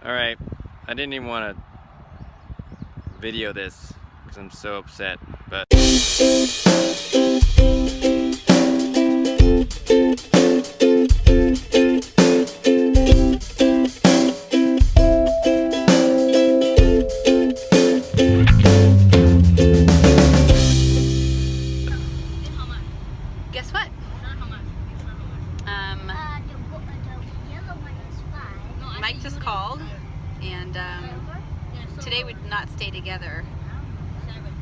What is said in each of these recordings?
Alright, I didn't even want to video this because I'm so upset, but guess what? Mike just called, and today we did not stay together.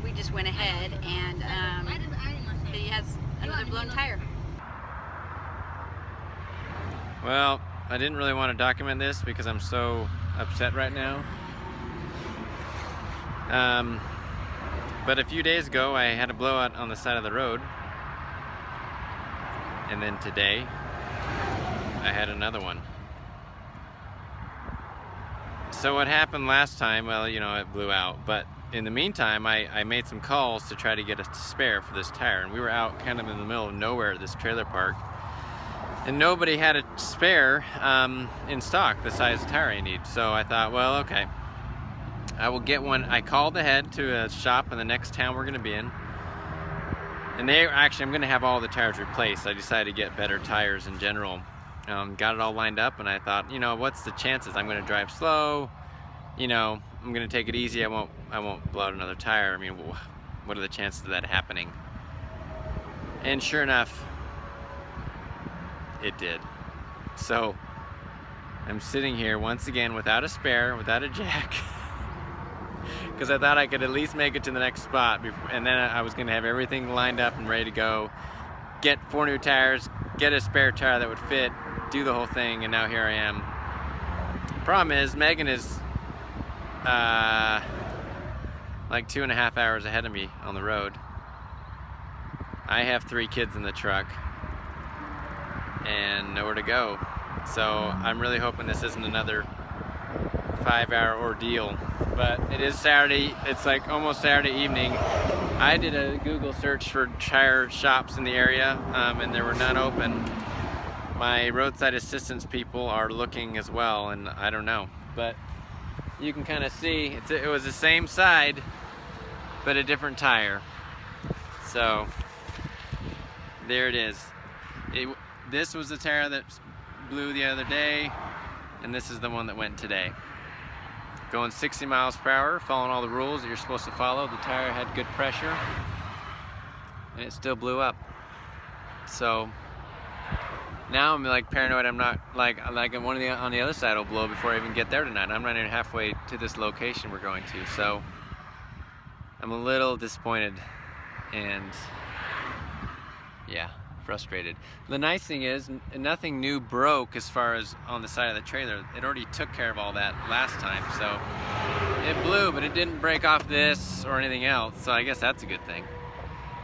We just went ahead, and he has another blown tire. well, I didn't really want to document this because I'm so upset right now. But a few days ago I had a blowout on the side of the road, and then today I had another one. So what happened last time, well, you know, it blew out, but in the meantime I made some calls to try to get a spare for this tire, and we were out kind of in the middle of nowhere at this trailer park, and nobody had a spare in stock the size tire I need. So I thought, well, okay, I will get one. I called ahead to a shop in the next town we're going to be in, and I'm going to have all the tires replaced. I decided to get better tires in general. Got it all lined up, and I thought, you know, what's the chances? I'm going to drive slow, you know, I'm going to take it easy. I won't blow out another tire. I mean, what are the chances of that happening? And sure enough, it did. So I'm sitting here once again without a spare, without a jack, because I thought I could at least make it to the next spot, and then I was going to have everything lined up and ready to go, get 4 new tires, get a spare tire that would fit, do the whole thing, and now here I am. Problem is, Megan is like 2.5 hours ahead of me on the road. I have 3 kids in the truck and nowhere to go. So I'm really hoping this isn't another 5-hour ordeal. But it is Saturday, it's like almost Saturday evening. I did a Google search for tire shops in the area, and there were none open. My roadside assistance people are looking as well, and I don't know. But you can kind of see, it was the same side, but a different tire. So there it is. This was the tire that blew the other day, and this is the one that went today. Going 60 miles per hour, following all the rules that you're supposed to follow. The tire had good pressure, and it still blew up. So now I'm like paranoid. I'm not like one on the other side will blow before I even get there tonight. I'm not even halfway to this location we're going to. So I'm a little disappointed and yeah, frustrated. The nice thing is nothing new broke as far as on the side of the trailer. It already took care of all that last time. So it blew, but it didn't break off this or anything else. So I guess that's a good thing.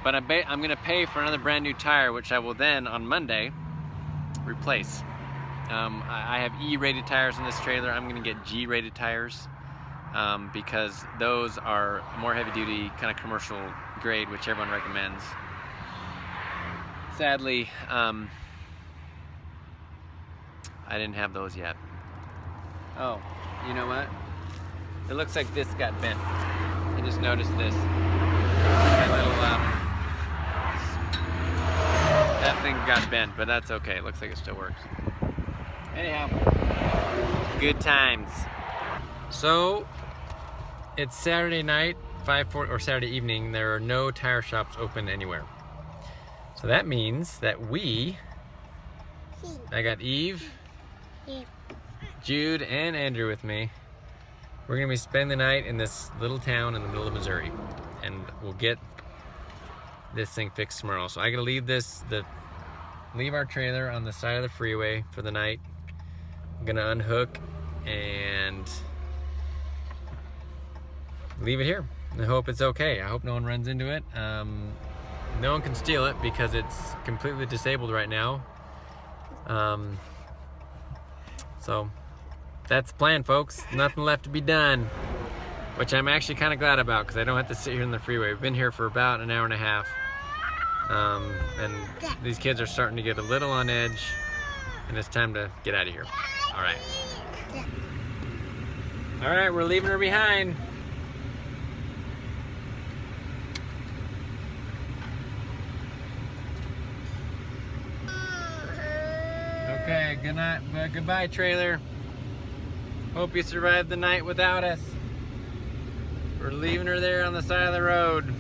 But I'm going to pay for another brand new tire, which I will then on Monday replace. I have E-rated tires in this trailer. I'm going to get G-rated tires because those are more heavy-duty, kind of commercial grade, which everyone recommends. Sadly, I didn't have those yet. Oh, you know what? It looks like this got bent. I just noticed this. That little that thing got bent, but that's okay. It looks like it still works. Anyhow, good times. So it's Saturday night, 5:40 or Saturday evening. There are no tire shops open anywhere. So that means that I got Eve, Jude, and Andrew with me. We're gonna be spending the night in this little town in the middle of Missouri, and we'll get this thing fixed tomorrow. So I gotta leave our trailer on the side of the freeway for the night. I'm gonna unhook and leave it here. I hope it's okay. I hope no one runs into it. No one can steal it because it's completely disabled right now. So that's the plan, folks. Nothing left to be done, which I'm actually kind of glad about because I don't have to sit here in the freeway. We've been here for about an hour and a half, and these kids are starting to get a little on edge, and it's time to get out of here. All right. All right, we're leaving her behind. Okay, good night, goodbye trailer. Hope you survived the night without us. We're leaving her there on the side of the road.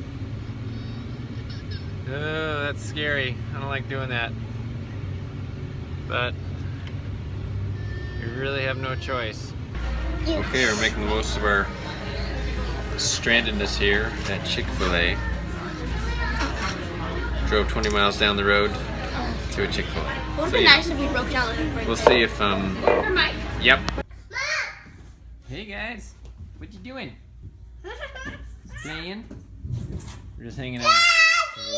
Oh, that's scary. I don't like doing that. But we really have no choice. Okay, we're making the most of our strandedness here at Chick-fil-A. Drove 20 miles down the road to a Chick-fil-A. Would be nice if we broke down like a break. We'll see if yep. Hey guys, what you doing? Playing? We're just hanging out.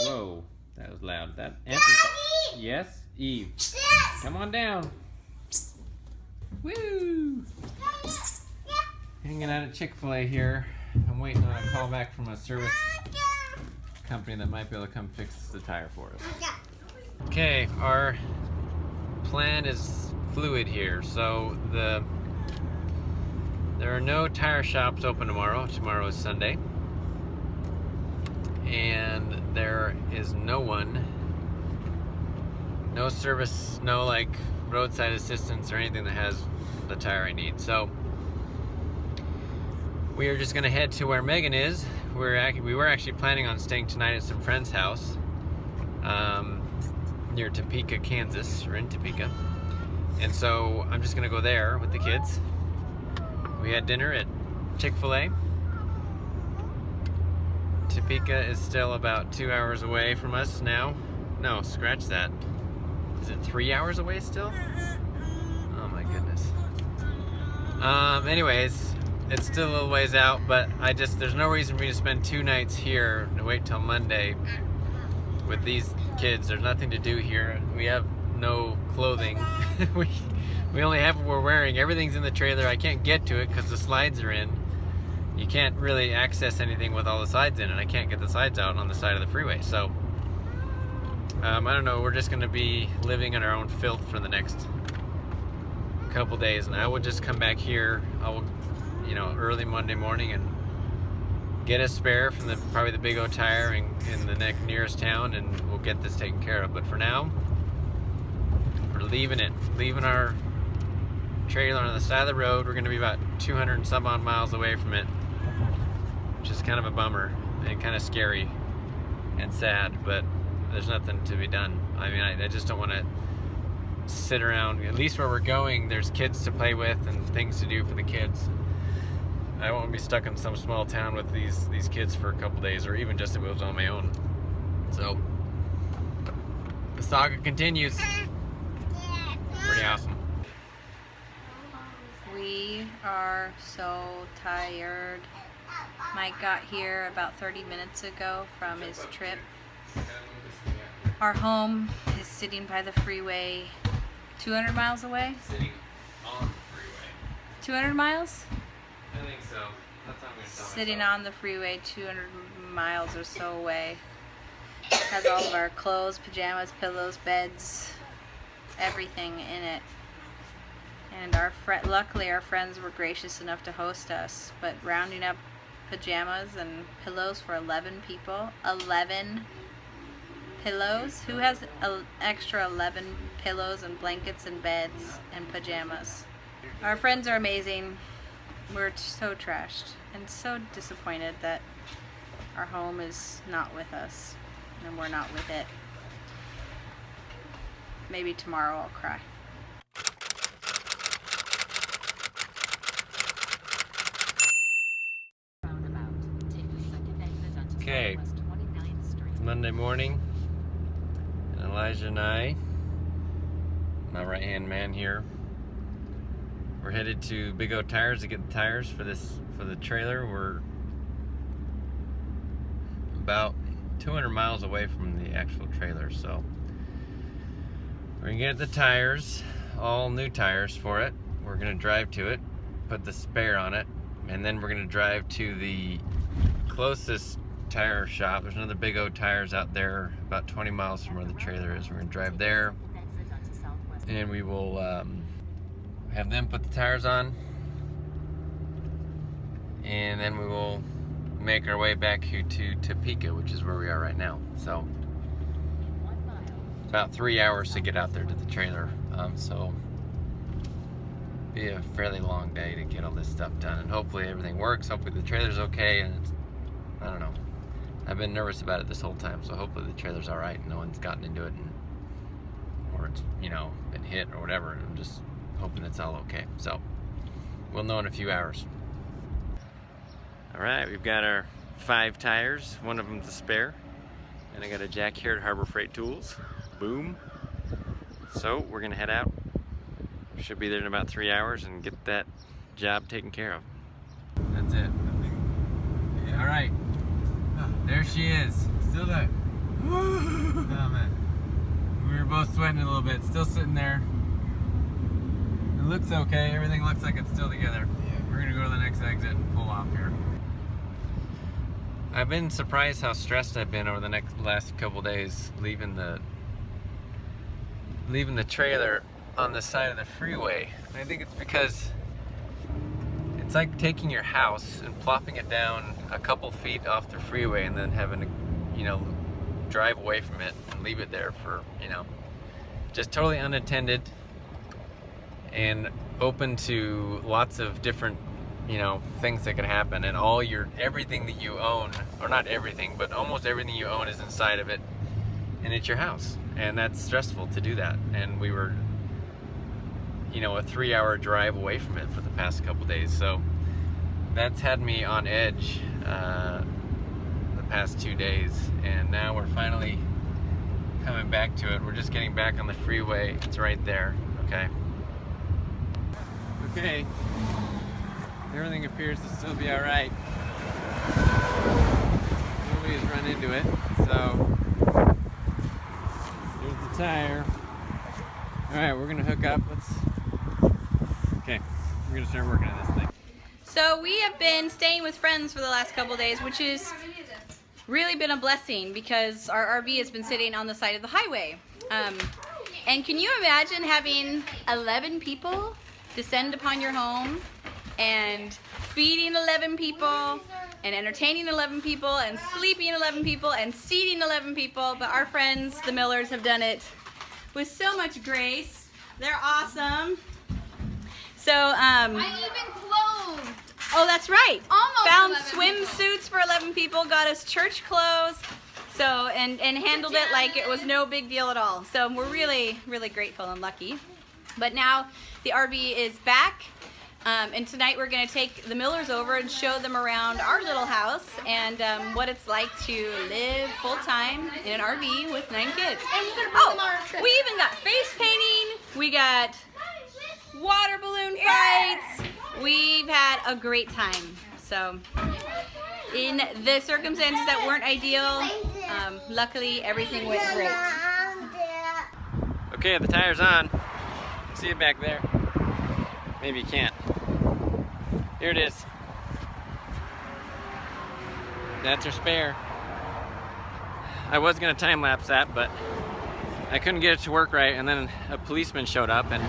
Whoa, that was loud. That answers. Yes, Eve. Come on down. Woo! Hanging out at Chick-fil-A here. I'm waiting on a call back from a service company that might be able to come fix the tire for us. Okay, our plan is fluid here. So there are no tire shops open tomorrow. Tomorrow is Sunday. And there is no service, no like roadside assistance or anything that has the tire I need. So we are just gonna head to where Megan is. We were actually planning on staying tonight at some friend's house near Topeka, Kansas. We're in Topeka. And so I'm just gonna go there with the kids. We had dinner at Chick-fil-A. Topeka is still about 2 hours away from us now. No, scratch that. Is it 3 hours away still? Oh my goodness. Anyways, it's still a little ways out, but there's no reason for me to spend 2 nights here and wait till Monday with these kids. There's nothing to do here. We have no clothing. we only have what we're wearing. Everything's in the trailer. I can't get to it because the slides are in. You can't really access anything with all the sides in, and I can't get the sides out on the side of the freeway. So, I don't know, we're just going to be living in our own filth for the next couple days, and I will just come back here, early Monday morning and get a spare from probably the Big O Tire in the nearest town, and we'll get this taken care of. But for now, we're leaving our trailer on the side of the road. We're going to be about 200 and some odd miles away from it, which is kind of a bummer and kind of scary and sad, but there's nothing to be done. I mean, I just don't want to sit around. At least where we're going, there's kids to play with and things to do for the kids. I won't be stuck in some small town with these kids for a couple days, or even just if it was on my own. So the saga continues. Pretty awesome. We are so tired. Mike got here about 30 minutes ago from his trip. Our home is sitting by the freeway 200 miles away? Sitting on the freeway. 200 miles? I think so. That's how I'm going to tell Sitting myself. on the freeway 200 miles or so away. Has all of our clothes, pajamas, pillows, beds, everything in it. And luckily our friends were gracious enough to host us, but rounding up pajamas and pillows for 11 people. 11 pillows? Who has an extra 11 pillows and blankets and beds and pajamas? Our friends are amazing. We're so trashed and so disappointed that our home is not with us and we're not with it. Maybe tomorrow I'll cry. Okay, Monday morning, and Elijah and I, my right-hand man here, we're headed to Big O Tires to get the tires for the trailer. We're about 200 miles away from the actual trailer, so we're gonna get the tires, all new tires for it. We're gonna drive to it, put the spare on it, and then we're gonna drive to the closest tire shop. There's another Big O Tires out there about 20 miles from where the trailer is. We're gonna drive there, and we will have them put the tires on, and then we will make our way back here to Topeka, which is where we are right now. So about 3 hours to get out there to the trailer. So be a fairly long day to get all this stuff done, and hopefully everything works. Hopefully the trailer's okay, and it's, I don't know. I've been nervous about it this whole time, so hopefully the trailer's all right and no one's gotten into it, or it's, you know, been hit or whatever. I'm just hoping it's all okay. So we'll know in a few hours. All right, we've got our 5 tires. One of them's a spare, and I got a jack here at Harbor Freight Tools. Boom. So we're gonna head out. Should be there in about 3 hours and get that job taken care of. That's it. Yeah. All right. There she is. Still there. Oh man. We were both sweating a little bit. Still sitting there. It looks okay. Everything looks like it's still together. Yeah. We're gonna go to the next exit and pull off here. I've been surprised how stressed I've been over the last couple days leaving the trailer on the side of the freeway. And I think it's because it's like taking your house and plopping it down a couple feet off the freeway and then having to, you know, drive away from it and leave it there for, you know, just totally unattended and open to lots of different, you know, things that could happen, and everything that you own, or not everything, but almost everything you own is inside of it, and it's your house, and that's stressful to do that. And we were, you know, a 3-hour drive away from it for the past couple days, so that's had me on edge the past 2 days, and now we're finally coming back to it. We're just getting back on the freeway. It's right there. Okay, everything appears to still be all right. Nobody's run into it, so there's the tire. All right, we're gonna hook up. Okay, we're gonna start working on this thing. So we have been staying with friends for the last couple days, which has really been a blessing because our RV has been sitting on the side of the highway. And can you imagine having 11 people descend upon your home and feeding 11 people and entertaining 11 people and sleeping 11 people and seating 11 people? But our friends, the Millers, have done it with so much grace. They're awesome. So, I even clothed. Oh, that's right. Almost Found 11 swimsuits for 11 people, got us church clothes, so and handled it like it was no big deal at all. So we're really, really grateful and lucky. But now the RV is back, and tonight we're going to take the Millers over and show them around our little house and what it's like to live full-time in an RV with 9 kids. And we're gonna bring them on our trip. We even got face painting. We got water balloon fights. We've had a great time. So in the circumstances that weren't ideal, luckily everything went great. Okay, the tire's on. See it back there? Maybe you can't. Here it is. That's our spare. I was gonna time lapse that, but I couldn't get it to work right, and then a policeman showed up, and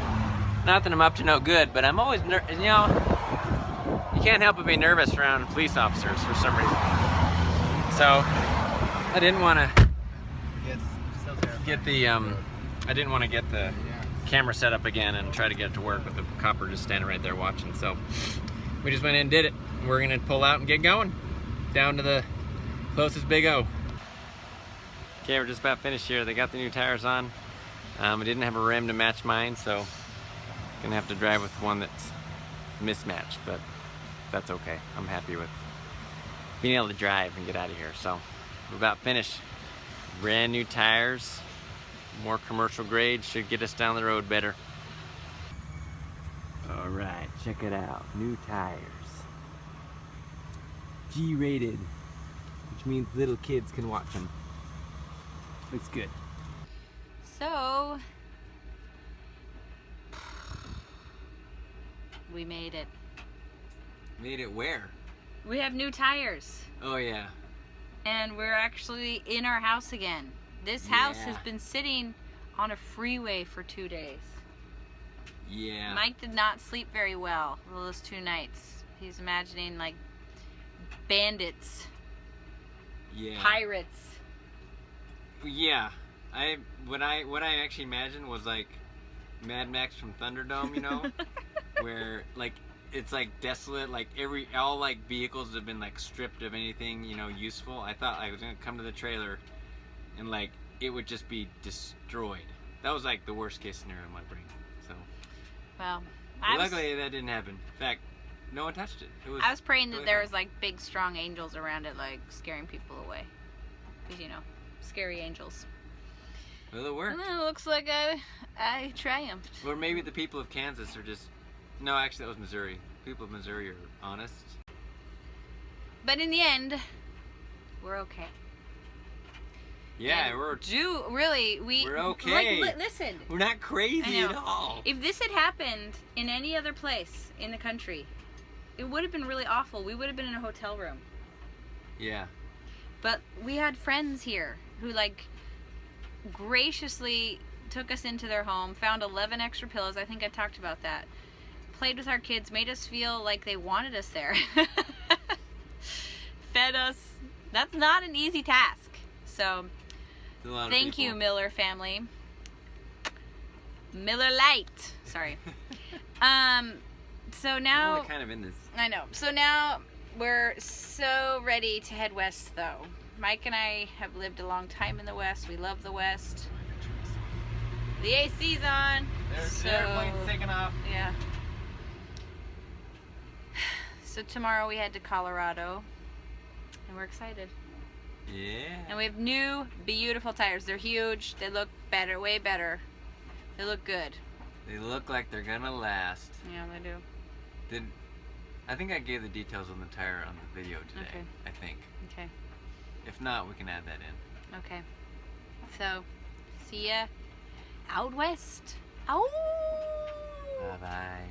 not that I'm up to no good, but I'm always, you know, you can't help but be nervous around police officers for some reason. So I didn't want to get the camera set up again and try to get it to work with the copper just standing right there watching. So we just went in and did it. We're gonna pull out and get going down to the closest Big O. Okay, we're just about finished here. They got the new tires on. I didn't have a rim to match mine, so gonna have to drive with one that's mismatched, but that's okay. I'm happy with being able to drive and get out of here. So we're about finished. Brand new tires, more commercial grade, should get us down the road better. All right, check it out. New tires. G-rated, which means little kids can watch them. Looks good. So we made it. Made it where? We have new tires. Oh yeah. And we're actually in our house again. This house Yeah. has been sitting on a freeway for 2 days. Yeah. Mike did not sleep very well those 2 nights. He's imagining like bandits, Yeah. pirates. Yeah. What I actually imagined was like Mad Max from Thunderdome, you know, where like it's like desolate, like all like vehicles have been like stripped of anything, you know, useful. I thought I was gonna come to the trailer and like it would just be destroyed. That was like the worst case scenario in my brain. So Well, luckily that didn't happen. In fact, no one touched it. I was praying that really there fine. was like big, strong angels around it, like scaring people away. Because you know, scary angels. Well, it worked. Well, it looks like I triumphed. Or maybe the people of Kansas are just... No, actually that was Missouri. People of Missouri are honest. But in the end, we're okay. Yeah, And we're we're okay. Like, listen. We're not crazy I know. at all. If this had happened in any other place in the country, it would have been really awful. We would have been in a hotel room. Yeah. But we had friends here who like graciously took us into their home, found 11 extra pillows. I think I talked about that. Played with our kids, made us feel like they wanted us there. Fed us. That's not an easy task. So A lot of thank you, people. Miller family. Miller Lite. Sorry. So We're now only kind of in this. I know. So now we're so ready to head west, though. Mike and I have lived a long time in the West. We love the West. The AC's on. There's the airplane's taking off. Yeah. So tomorrow we head to Colorado, and we're excited. Yeah. And we have new, beautiful tires. They're huge. They look better, way better. They look good. They look like they're gonna last. Yeah, they do. I think I gave the details on the tire on the video today. Okay. I think. Okay. If not, we can add that in. Okay. So, see ya out west. Ow! Bye bye.